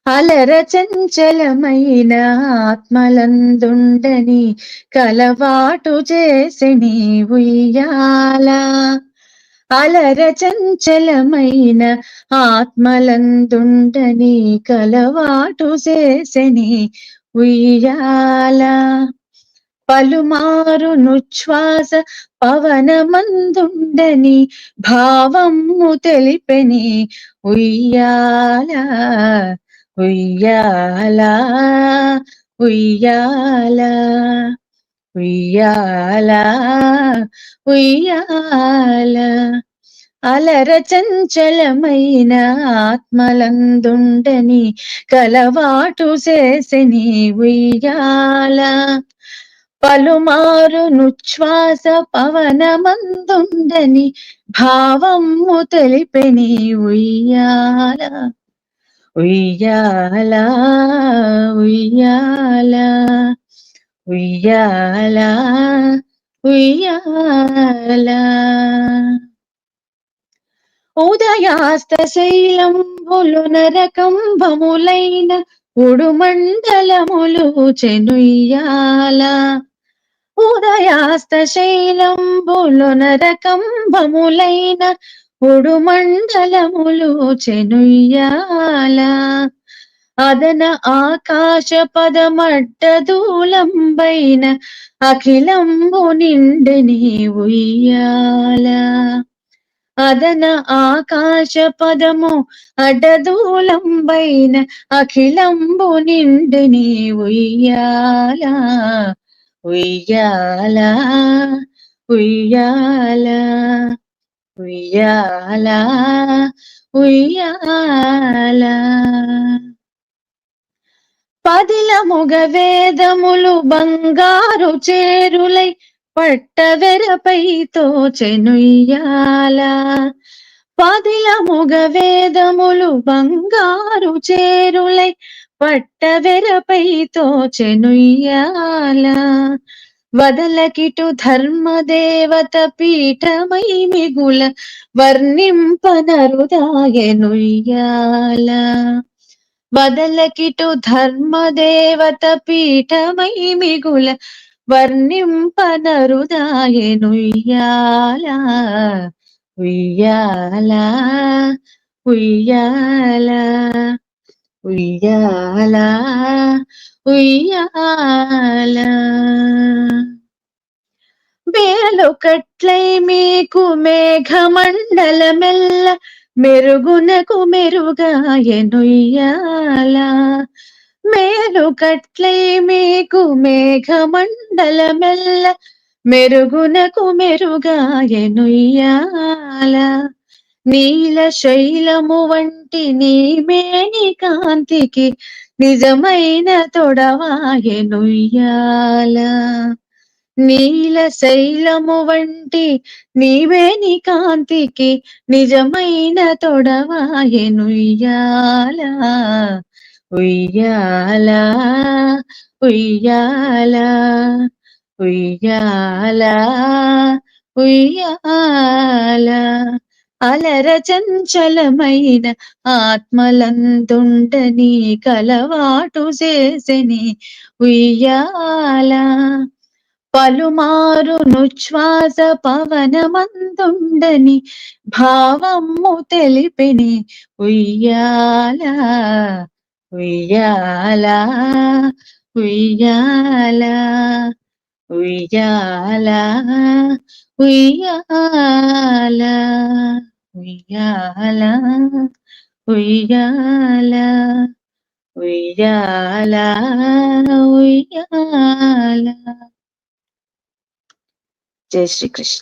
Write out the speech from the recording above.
అలర చంచలమైన ఆత్మలందుండని కలవాటు చేసిని ఉయ్యాల. అలర చంచలమైన ఆత్మలందుండని కలవాటు చేసిని ఉయ్యాల. పలుమారు నుచ్ఛ్వాస పవనమందుండని భావము తెలిపెని ఉయ్యాల. ఉయ్యాల ఉయ్యాల ఉయ్యాల ఉయ్యాల. అలర చంచలమైన ఆత్మలందుండని కలవాటు చేసిని ఉయ్యాల. పలుమారు నుచ్ఛ్వాస పవనమందుండని భావము తెలిపెని ఉయ్యాల. ఉయ్యాల ఉయ్యాల ఉయ్యాల ఉయ్యాల. ఉదయాస్తశైలంబులు నరకంబములైన ఉడుమండలములు చెనుయ్యాల. ఉదయాస్తశైలంబులు నరకంబములైన ఉడుమండలములు చెనుయ్యాల. అదన ఆకాశ పదమడ్డదూలంబైన అఖిలంబు నిండెని ఉయ్యాల. అదన ఆకాశ పదము అడ్డదూలంబైన అఖిలంబు నిండెని ఉయ్యాల. ఉయ్యాల ఉయ్యాల ఉయ్యాల ఉయ్యాల. పదిలముగ వేదములు బంగారు చేరులై పట్టవెరపై తోచెనుయ్యాల. పదిలముగ వేదములు బంగారు చేరులై పట్టవెరపై తోచెనుయ్యాల. వదలకిటు ధర్మదేవత పీఠమై మిగుల వర్ణింపనరుదాయెనుయ్యాల. వదలకిటు ధర్మదేవత పీఠమై మిగుల వర్ణింపనరుదాయెనుయ్యాల. ఉయ్యాల ఉయ్యాల ఉయ్యాల ఉయ్యాల. వేలుకట్లై మీకు మేఘమండలమెల్ల మెరుగునకు మెరుగాయెనుయ్యాల. మేలుకట్లై మీకు మేఘమండలమెల్ల మెరుగునకు మెరుగాయెనుయ్యాల. నీల శైలము వంటి నీమేని కాంతికి నిజమైన తొడవాయెనుయ్యాల. నీల శైలము వంటి నీవేని కాంతికి నిజమైన తొడవాయెనుయ్యాల. ఉయ్యాల ఉయ్యాల ఉయ్యాల ఉయ్యాల. అలర చంచలమైన ఆత్మలందుండని కలవాటు చేసిని ఉయ్యాల. పలుమారు నుచ్ఛ్వాస పవనమందుండని భావము తెలిపిని ఉయ్యాల. ఉయ్యాల ఉయ్యాల ఉయ్యాల ఉయ్యాల ఉయ్యాల ఉయ్యాల ఉయ్యాల ఉయ్యాల. జై శ్రీకృష్ణ.